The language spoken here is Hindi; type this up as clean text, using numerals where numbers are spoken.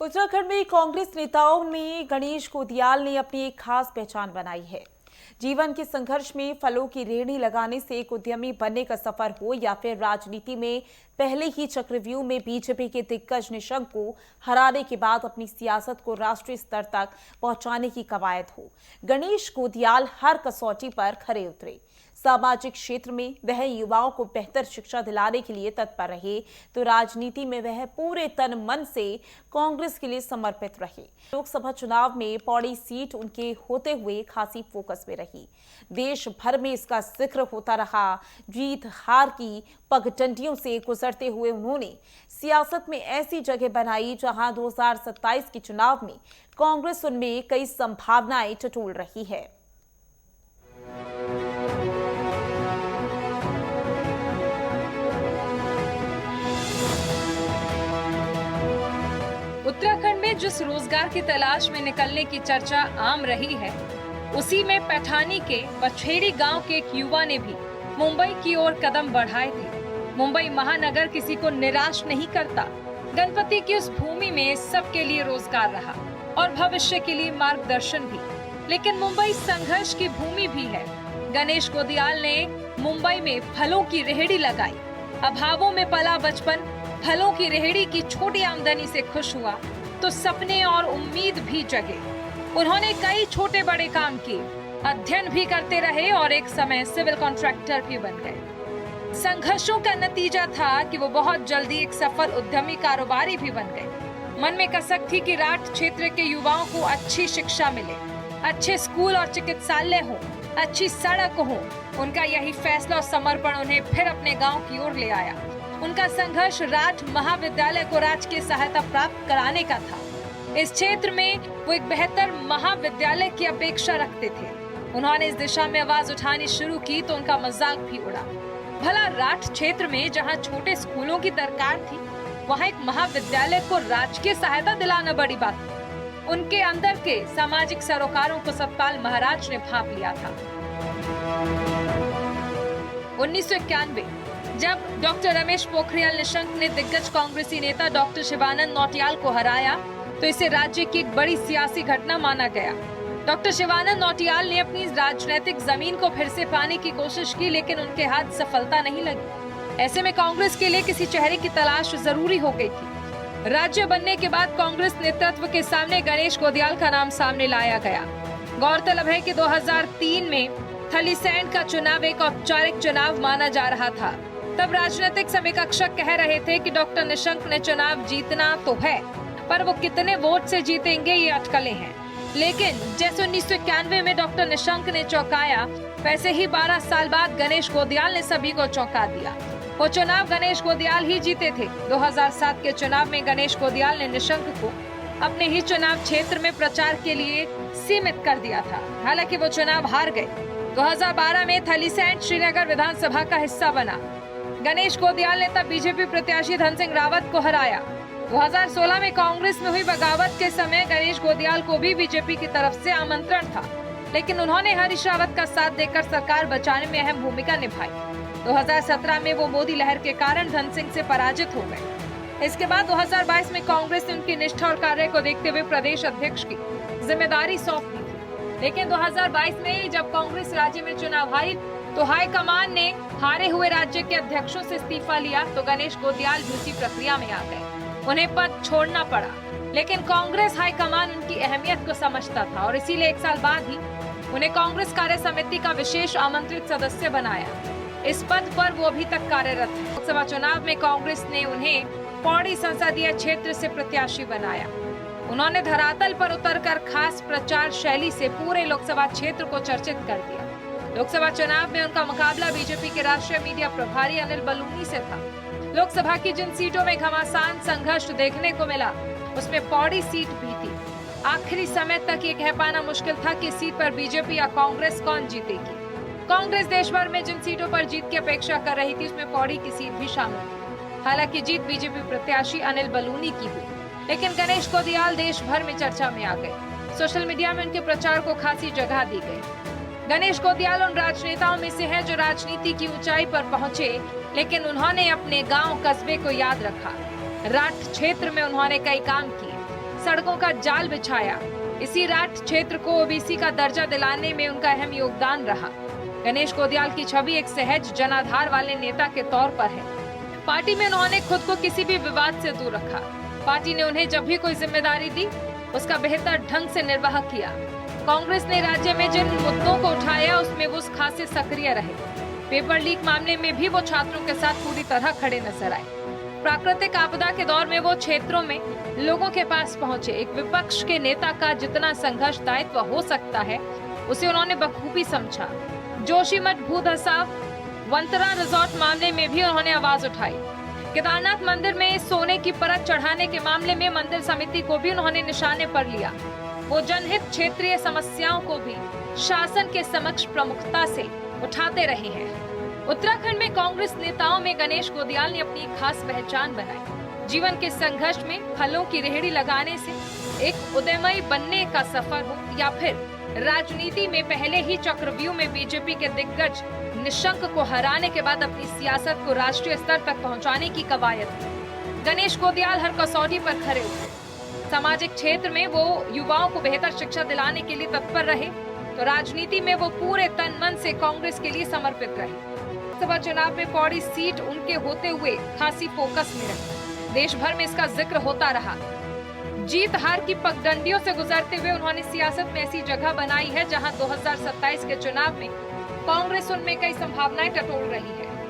उत्तराखंड में कांग्रेस नेताओं में गणेश कोदियाल ने अपनी एक खास पहचान बनाई है। जीवन के संघर्ष में फलों की रेहड़ी लगाने से एक उद्यमी बनने का सफर हो या फिर राजनीति में पहले ही चक्रव्यूह में बीजेपी के दिग्गज निशंक को हराने के बाद अपनी सियासत को राष्ट्रीय स्तर तक पहुंचाने की कवायद हो, गणेश कोदियाल हर कसौटी पर खरे उतरे। सामाजिक क्षेत्र में वह युवाओं को बेहतर शिक्षा दिलाने के लिए तत्पर रहे तो राजनीति में वह पूरे तन मन से कांग्रेस के लिए समर्पित रहे। लोकसभा चुनाव में पौड़ी सीट उनके होते हुए खासी फोकस में रही। देश भर में इसका जिक्र होता रहा। जीत हार की पगडंडियों से गुजरते हुए उन्होंने सियासत में ऐसी जगह बनाई जहां 2027 के चुनाव में कांग्रेस उनमें कई संभावनाएं टटोल रही है। उत्तराखंड में जिस रोजगार की तलाश में निकलने की चर्चा आम रही है, उसी में पैठानी के बछेड़ी गांव के एक युवा ने भी मुंबई की ओर कदम बढ़ाए थे। मुंबई महानगर किसी को निराश नहीं करता। गणपति की उस भूमि में सबके लिए रोजगार रहा और भविष्य के लिए मार्गदर्शन भी। लेकिन मुंबई संघर्ष की भूमि भी है। गणेश कोदियाल ने मुंबई में फलों की रेहड़ी लगाई। अभावों में पला बचपन फलों की रेहड़ी की छोटी आमदनी से खुश हुआ तो सपने और उम्मीद भी जगे। उन्होंने कई छोटे बड़े काम किए, अध्ययन भी करते रहे और एक समय सिविल कॉन्ट्रैक्टर भी बन गए। संघर्षों का नतीजा था कि वो बहुत जल्दी एक सफल उद्यमी कारोबारी भी बन गए। मन में कसक थी कि राठ क्षेत्र के युवाओं को अच्छी शिक्षा मिले, अच्छे स्कूल और चिकित्सालय हो, अच्छी सड़क हो। उनका यही फैसला और समर्पण उन्हें फिर अपने गाँव की ओर ले आया। उनका संघर्ष राठ महाविद्यालय को राजकीय सहायता प्राप्त कराने का था। इस क्षेत्र में वो एक बेहतर महाविद्यालय की अपेक्षा रखते थे। उन्होंने इस दिशा में आवाज उठानी शुरू की तो उनका मजाक भी उड़ा। भला राठ क्षेत्र में जहां छोटे स्कूलों की दरकार थी, वहां एक महाविद्यालय को राजकीय सहायता दिलाना बड़ी बात थी। उनके अंदर के सामाजिक सरोकारों को सतपाल महाराज ने भांप लिया था। 1991 जब डॉक्टर रमेश पोखरियाल निशंक ने दिग्गज कांग्रेसी नेता डॉक्टर शिवानंद नौटियाल को हराया तो इसे राज्य की एक बड़ी सियासी घटना माना गया। डॉक्टर शिवानंद नौटियाल ने अपनी राजनीतिक जमीन को फिर से पाने की कोशिश की, लेकिन उनके हाथ सफलता नहीं लगी। ऐसे में कांग्रेस के लिए किसी चेहरे की तलाश जरूरी हो गई थी। राज्य बनने के बाद कांग्रेस नेतृत्व के सामने गणेश कोदियाल का नाम सामने लाया गया। गौरतलब है कि 2003 में थलीसैंड का चुनाव एक औपचारिक चुनाव माना जा रहा था। तब राजनीतिक समीक्षक कह रहे थे कि डॉक्टर निशंक ने चुनाव जीतना तो है, पर वो कितने वोट से जीतेंगे ये अटकलें हैं। लेकिन जैसे 1991 में डॉक्टर निशंक ने चौंकाया, वैसे ही 12 साल बाद गणेश कोदियाल ने सभी को चौंका दिया। वो चुनाव गणेश कोदियाल ही जीते थे। 2007 के चुनाव में गणेश कोदियाल ने निशंक को अपने ही चुनाव क्षेत्र में प्रचार के लिए सीमित कर दिया था। हालांकि वो चुनाव हार गए। 2012 में थलीसैंड श्रीनगर विधानसभा का हिस्सा बना। गणेश कोदियाल ने तब बीजेपी प्रत्याशी धन सिंह रावत को हराया। 2016 में कांग्रेस में हुई बगावत के समय गणेश कोदियाल को भी बीजेपी की तरफ से आमंत्रण था, लेकिन उन्होंने हरीश रावत का साथ देकर सरकार बचाने में अहम भूमिका निभाई। 2017 में वो मोदी लहर के कारण धन सिंह से पराजित हो गए। इसके बाद 2022 में कांग्रेस ने उनकी निष्ठा और कार्य को देखते हुए प्रदेश अध्यक्ष की जिम्मेदारी सौंप दी थी। लेकिन 2022 में जब कांग्रेस राज्य में चुनाव हारी तो हाईकमान ने हारे हुए राज्य के अध्यक्षों से इस्तीफा लिया तो गणेश कोदियाल भी उसी प्रक्रिया में आ गए। उन्हें पद छोड़ना पड़ा, लेकिन कांग्रेस हाईकमान उनकी अहमियत को समझता था और इसीलिए 1 साल बाद ही उन्हें कांग्रेस कार्य समिति का विशेष आमंत्रित सदस्य बनाया। इस पद पर वो अभी तक कार्यरत है। लोकसभा चुनाव में कांग्रेस ने उन्हें पौड़ी संसदीय क्षेत्र से प्रत्याशी बनाया। उन्होंने धरातल पर उतरकर खास प्रचार शैली से पूरे लोकसभा क्षेत्र को चर्चित कर दिया। लोकसभा चुनाव में उनका मुकाबला बीजेपी के राष्ट्रीय मीडिया प्रभारी अनिल बलूनी से था। लोकसभा की जिन सीटों में घमासान संघर्ष देखने को मिला, उसमें पौड़ी सीट भी थी। आखिरी समय तक ये कह पाना मुश्किल था कि सीट पर बीजेपी या कांग्रेस कौन जीतेगी। कांग्रेस देश भर में जिन सीटों पर जीत की अपेक्षा कर रही थी, उसमें पौड़ी की सीट भी शामिल थी। हालांकि जीत बीजेपी प्रत्याशी अनिल बलूनी की हुई, लेकिन गणेश कोदियाल देश भर में चर्चा में आ गए। सोशल मीडिया में उनके प्रचार को खासी जगह दी गई। गणेश कोदियाल उन राजनेताओं में से हैं जो राजनीति की ऊंचाई पर पहुंचे, लेकिन उन्होंने अपने गांव कस्बे को याद रखा। राठ क्षेत्र में उन्होंने कई काम किए। सड़कों का जाल बिछाया। इसी रात क्षेत्र को ओबीसी का दर्जा दिलाने में उनका अहम योगदान रहा। गणेश कोदियाल की छवि एक सहज जनाधार वाले नेता के तौर पर है। पार्टी में उन्होंने खुद को किसी भी विवाद से दूर रखा। पार्टी ने उन्हें जब भी कोई जिम्मेदारी दी, उसका बेहतर ढंग से निर्वाह किया। कांग्रेस ने राज्य में जिन मुद्दों को उठाया, उसमें वो खासे सक्रिय रहे। पेपर लीक मामले में भी वो छात्रों के साथ पूरी तरह खड़े नजर आए। प्राकृतिक आपदा के दौर में वो क्षेत्रों में लोगों के पास पहुंचे। एक विपक्ष के नेता का जितना संघर्ष दायित्व हो सकता है, उसे उन्होंने बखूबी समझा। जोशीमठ भू धसाव, वंतरा रिजॉर्ट मामले में भी उन्होंने आवाज उठाई। केदारनाथ मंदिर में सोने की परत चढ़ाने के मामले में मंदिर समिति को भी उन्होंने निशाने पर लिया। वो जनहित क्षेत्रीय समस्याओं को भी शासन के समक्ष प्रमुखता से उठाते रहे हैं। उत्तराखंड में कांग्रेस नेताओं में गणेश कोदियाल ने अपनी खास पहचान बनाई। जीवन के संघर्ष में फलों की रेहड़ी लगाने से एक उदयमयी बनने का सफर हो, या फिर राजनीति में पहले ही चक्रव्यूह में बीजेपी के दिग्गज निशंक को हराने के बाद अपनी सियासत को राष्ट्रीय स्तर तक पहुंचाने की कवायद है। गणेश कोदियाल हर कसौटी पर खरे उतरे। सामाजिक क्षेत्र में वो युवाओं को बेहतर शिक्षा दिलाने के लिए तत्पर रहे, तो राजनीति में वो पूरे तन मन से कांग्रेस के लिए समर्पित रहे। लोकसभा चुनाव में पौड़ी सीट उनके होते हुए खासी फोकस में रही। देश भर में इसका जिक्र होता रहा। जीत हार की पगडंडियों से गुजरते हुए उन्होंने सियासत में ऐसी जगह बनाई है जहां 2027 के चुनाव में कांग्रेस उनमें कई संभावनाएं टटोल रही है।